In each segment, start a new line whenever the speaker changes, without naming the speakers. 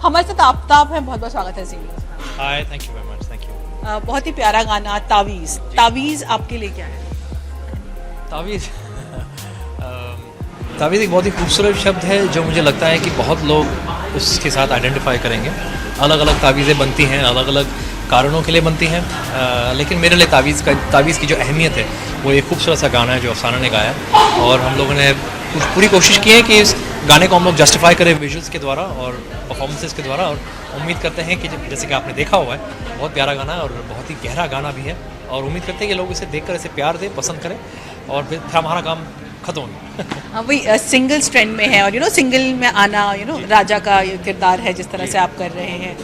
हमारे साथ आफ्ताब हैं, बहुत बहुत स्वागत है सिंगर्स में।
Hi, thank you very much, thank you.
बहुत ही प्यारा गाना तावीज़। तावीज़ आपके लिए क्या है?
तावीज़ तावीज़ एक बहुत ही खूबसूरत शब्द है जो मुझे लगता है कि बहुत लोग उसके साथ आइडेंटिफाई करेंगे। अलग अलग तावीज़ें बनती हैं, अलग अलग कारणों के लिए बनती हैं, लेकिन मेरे लिए तावीज़ की जो अहमियत है वो एक खूबसूरत सा गाना है जो अफसाना ने गाया, और हम लोगों ने पूरी कोशिश की है कि इस गाने को हम लोग जस्टिफाई करें विजुअल्स के द्वारा और परफॉर्मेंसेस के द्वारा, और उम्मीद करते हैं कि जैसे कि आपने देखा हुआ है बहुत प्यारा गाना है और बहुत ही गहरा गाना भी है, और उम्मीद करते हैं कि लोग इसे देखकर इसे प्यार दें, पसंद करें, और फिर हमारा काम खत्म हो।
वही सिंगल्स ट्रेंड में है, और सिंगल में आना, राजा का ये किरदार है जिस तरह से आप कर रहे हैं,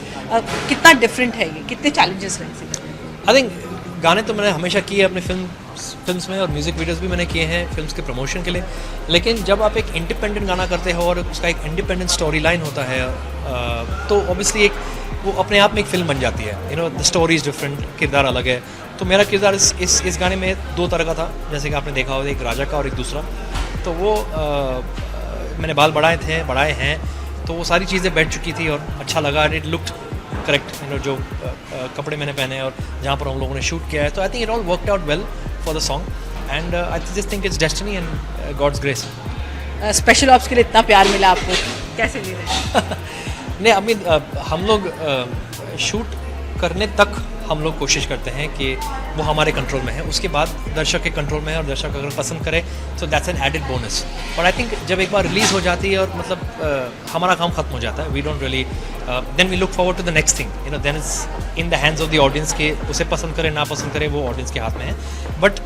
कितना डिफरेंट है ये, कितने चैलेंजेस रहे सिंगल?
आई थिंक गाने तो मैंने हमेशा किए अपने फिल्म्स में, और म्यूज़िक वीडियोस भी मैंने किए हैं फिल्म्स के प्रमोशन के लिए, लेकिन जब आप एक इंडिपेंडेंट गाना करते हो और उसका एक इंडिपेंडेंट स्टोरी लाइन होता है, तो ऑब्वियसली वो अपने आप में एक फिल्म बन जाती है। द स्टोरी इज़ डिफरेंट, किरदार अलग है। तो मेरा किरदार इस गाने में दो तरह का था, जैसे कि आपने देखा होगा, एक राजा का और एक दूसरा। तो वो मैंने बाल बढ़ाए हैं, तो वो सारी चीज़ें बैठ चुकी थी और अच्छा लगा, इट लुक्ड करेक्ट, जो कपड़े मैंने पहने और जहाँ पर हम लोगों ने शूट किया है। तो I think it all worked out well for the song, and I just think it's destiny and God's grace.
Special ops के लिए इतना प्यार मिला आपको, कैसे ले रहे हैं?
नहीं, अभी हम लोग शूट करने तक हम लोग कोशिश करते हैं कि वो हमारे कंट्रोल में है, उसके बाद दर्शक के कंट्रोल में है, और दर्शक अगर पसंद करे तो that's an added bonus. But I think जब एक बार रिलीज़ हो जाती है और मतलब हमारा काम खत्म हो जाता है, we don't really then we look forward to the next thing, then is in the hands of the audience के उसे पसंद करे ना पसंद करे वो ऑडियंस के हाथ में है। बट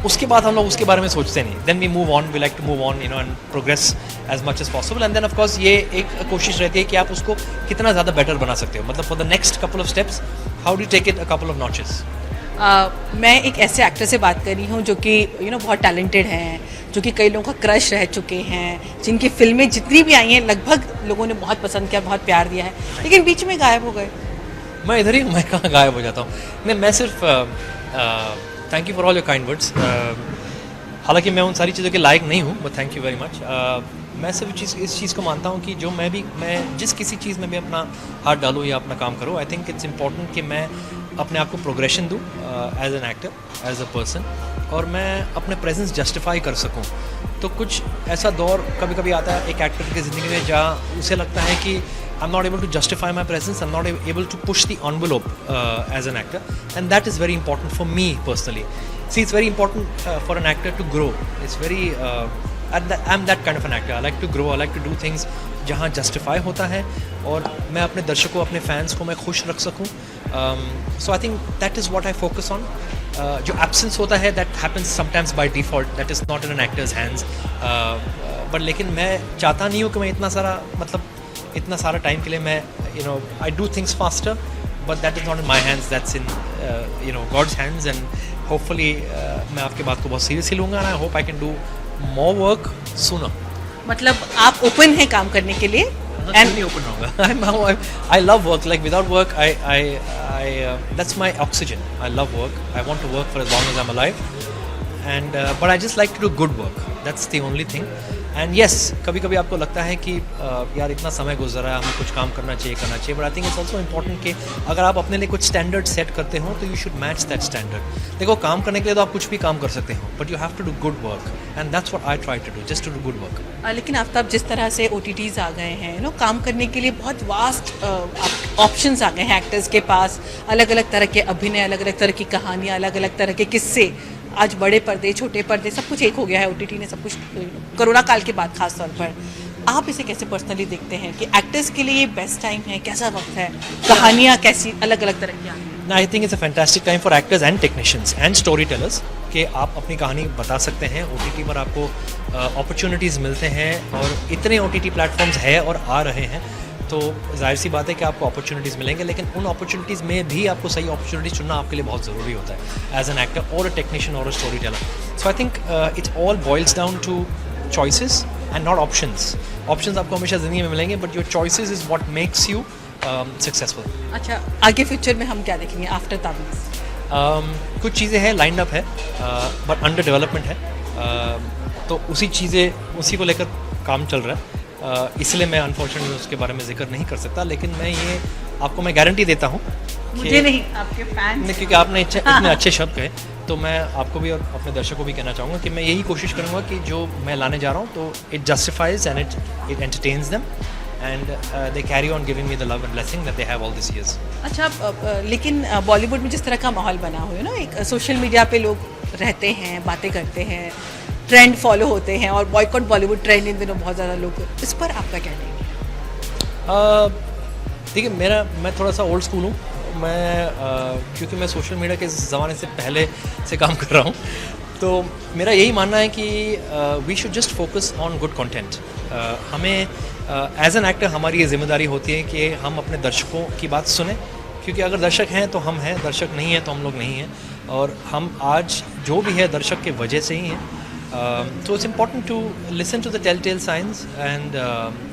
उसके बाद हम लोग उसके बारे में सोचते नहीं, then we move on, we like to move on and progress as much as possible, and then of course ये एक कोशिश रहती है कि आप उसको कितना ज़्यादा बेटर बना सकते हो, मतलब for the next couple of steps how do you take it a couple of notches.
मैं एक ऐसे एक्टर से बात कर रही हूँ जो कि बहुत टैलेंटेड हैं, जो कि कई लोगों का क्रश रह चुके हैं, जिनकी फिल्में जितनी भी आई हैं लगभग लोगों ने बहुत पसंद किया, बहुत प्यार दिया है, लेकिन बीच में गायब हो गए।
मैं इधर ही, मैं कहाँ गायब हो जाता हूँ? नहीं, मैं सिर्फ thank you for all your kind words. हालांकि मैं उन सारी चीज़ों के लायक नहीं हूँ, but thank you very much. मैं सिर्फ इस चीज़ को मानता हूँ कि जो मैं जिस किसी चीज़ में भी अपना हाथ डालूँ या अपना काम करूँ, आई थिंक इट्स इम्पॉर्टेंट कि मैं अपने आप को प्रोग्रेशन दूँ as an actor, as a person, और मैं अपने प्रेजेंस जस्टिफाई कर सकूँ। तो कुछ ऐसा दौर कभी कभी आता है एक एक्टर की ज़िंदगी में जहाँ उसे लगता है कि I'm not able to justify my presence, I'm not able to push the envelope as an actor, and that is very important for me personally. See, it's very important for an actor to grow. It's very I'm that kind of an actor. I like to grow, I like to do things जहाँ justify होता है, और मैं अपने दर्शकों, अपने fans को मैं खुश रख सकूँ। So I think that is what I focus on. जो absence होता है that happens sometimes by default, that is not in an actor's hands. But लेकिन मैं चाहता नहीं हूँ कि मैं इतना सारा टाइम के लिए मैं I do things faster, but that is not in my hands, that's in God's hands, and hopefully मैं आपकी बात को बहुत सीरियसली लूँगा, and I hope I can do more work sooner.
मतलब आप ओपन हैं काम करने के लिए?
एंड नहीं ओपन रहूँगा। I love work, like without work I that's my oxygen. I love work, I want to work for as long as I am alive, and but I just like to do good work, that's the only thing. And yes, कभी कभी आपको लगता है कि यार इतना समय गुजर रहा है, हमें कुछ काम करना चाहिए, but I think it's also important कि अगर आप अपने लिए कुछ स्टैंडर्ड सेट करते हो तो you should match that standard. देखो, काम करने के लिए तो आप कुछ भी काम कर सकते हो, but you have to do good work, and that's what I try to do, just to do good work.
लेकिन आफ्ताब, जिस तरह से OTTs आ गए हैं, काम करने के लिए बहुत वास्ट ऑप्शंस आ गए हैं एक्टर्स के पास, अलग अलग तरह के अभिनय, अलग अलग तरह की कहानियाँ, अलग अलग तरह के किस्से, आज बड़े पर्दे, छोटे पर्दे, सब कुछ एक हो गया है। OTT ने सब कुछ, कोरोना काल के बाद खास तौर पर आप इसे कैसे पर्सनली देखते हैं कि एक्टर्स के लिए ये बेस्ट टाइम है, कैसा वक्त है, कहानियाँ कैसी अलग अलग तरह की?
आई think it's a fantastic time for actors and technicians and story tellers कि आप अपनी कहानी बता सकते हैं। OTT पर आपको अपॉर्चुनिटीज़ मिलते हैं, और इतने OTT प्लेटफॉर्म्स है और आ रहे हैं, तो जाहिर सी बात है कि आपको अपॉर्चुनिटीज़ मिलेंगे, लेकिन उन अपॉर्चुनिटीज़ में भी आपको सही अपॉर्चुनिटीज़ चुनना आपके लिए बहुत ज़रूरी होता है एज एन एक्टर और अ टेक्नीशियन और a story teller. So I think it's all boils down to choices and not options. Options आपको हमेशा ज़िंदगी में मिलेंगे, but your choices is what makes you successful.
अच्छा, आगे फ्यूचर में हम क्या देखेंगे आफ्टर तावीज़?
कुछ चीज़ें हैं, लाइंड अप है, बट अंडर डेवलपमेंट है, तो उसी को लेकर काम चल रहा है। इसलिए मैं अनफॉर्चुनेटली उसके बारे में जिक्र नहीं कर सकता, लेकिन मैं ये आपको मैं गारंटी देता हूँ
मुझे नहीं, आपके फैंस।
नहीं, क्योंकि आपने इतने अच्छे शब्द कहे, तो मैं आपको भी और अपने दर्शकों को भी कहना चाहूँगा कि मैं यही कोशिश करूँगा कि जो मैं लाने जा रहा हूँ तो it justifies and it entertains them and they carry on giving me the love and blessing that they have all this years.
अच्छा, लेकिन बॉलीवुड में जिस तरह का माहौल बना हुआ है ना, एक सोशल मीडिया पे लोग रहते हैं, बातें करते हैं, ट्रेंड फॉलो होते हैं, और बॉयकॉट बॉलीवुड ट्रेंड इन दिनों बहुत ज़्यादा लोग, इस पर आपका क्या कहना है?
देखिए, मैं थोड़ा सा ओल्ड स्कूल हूँ। मैं क्योंकि मैं सोशल मीडिया के ज़माने से पहले से काम कर रहा हूँ, तो मेरा यही मानना है कि we should just focus on good content. हमें एज एन एक्टर हमारी ये जिम्मेदारी होती है कि हम अपने दर्शकों की बात सुने, क्योंकि अगर दर्शक हैं तो हम हैं, दर्शक नहीं हैं तो हम लोग नहीं हैं, और हम आज जो भी है दर्शक के वजह से ही हैं। तो it's important to listen to the tell tale signs and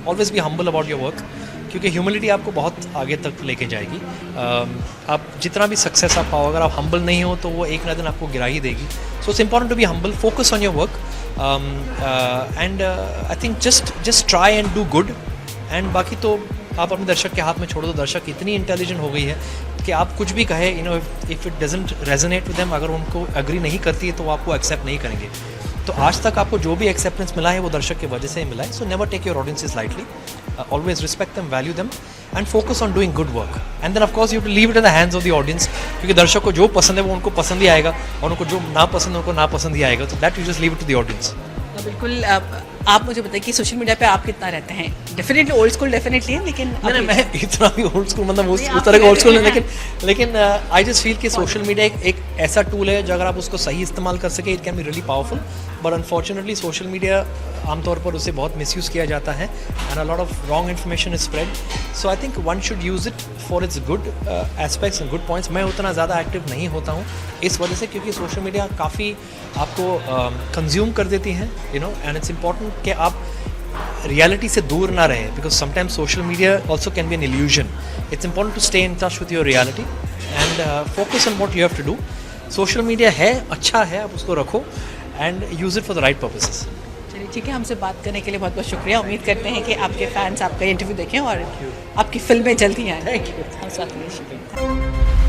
always be humble about your work, क्योंकि ह्यूमिलिटी आपको बहुत आगे तक लेके जाएगी। आप जितना भी सक्सेस आप पाओ, अगर आप हम्बल नहीं हो तो वो एक ना दिन आपको गिरा ही देगी। So it's important to be humble, focus on your work and I think just try and do good, एंड बाकी तो आप अपने दर्शक के हाथ में छोड़ दो। दर्शक इतनी इंटेलिजेंट हो गई है कि आप कुछ भी कहे, you know, if it doesn't resonate with them, अगर उनको एग्री नहीं करती है तो वो आपको एक्सेप्ट नहीं करेंगे। तो आज तक आपको जो भी एक्सेप्टेंस मिला है वो दर्शक की वजह से ही मिला है। So never take your audiences lightly, always respect them, value them and focus on doing good work, and then of course you have to leave it in the hands of the audience, क्योंकि दर्शक को जो पसंद है वो उनको पसंद ही आएगा, और उनको जो ना पसंद है उनको ना पसंद ही आएगा। तो that you just leave it to the audience.
बिल्कुल। आप मुझे बताइए कि सोशल मीडिया पे आप कितना रहते हैं? डेफिनेटली ओल्ड स्कूल डेफिनेटली है, लेकिन
नहीं, मैं इतना भी ओल्ड स्कूल, मतलब उस तरह का ओल्ड स्कूल है, लेकिन आई जस्ट फील कि सोशल मीडिया एक ऐसा टूल है जो अगर आप उसको सही इस्तेमाल कर सके, it can be really powerful, but unfortunately social media आमतौर पर उसे बहुत मिसयूज़ किया जाता है, and a lot of wrong information is spread. So I think one should use it for its good aspects and good points. मैं उतना ज़्यादा एक्टिव नहीं होता हूँ इस वजह से, क्योंकि सोशल मीडिया काफ़ी आपको कंज्यूम कर देती हैं, you know, and it's important कि आप रियलिटी से दूर ना रहे, because sometimes social media also can be an illusion. It's important to stay in touch with your reality and focus on what you have to do. Social media है, अच्छा है, आप उसको रखो and use it for the right purposes.
चलिए ठीक है, हमसे बात करने के लिए बहुत बहुत शुक्रिया। उम्मीद करते हैं कि आपके फैंस आपका इंटरव्यू देखें और आपकी फिल्में जल्दी आएँ।
Thank you.
हम साथ में शुक्रिया।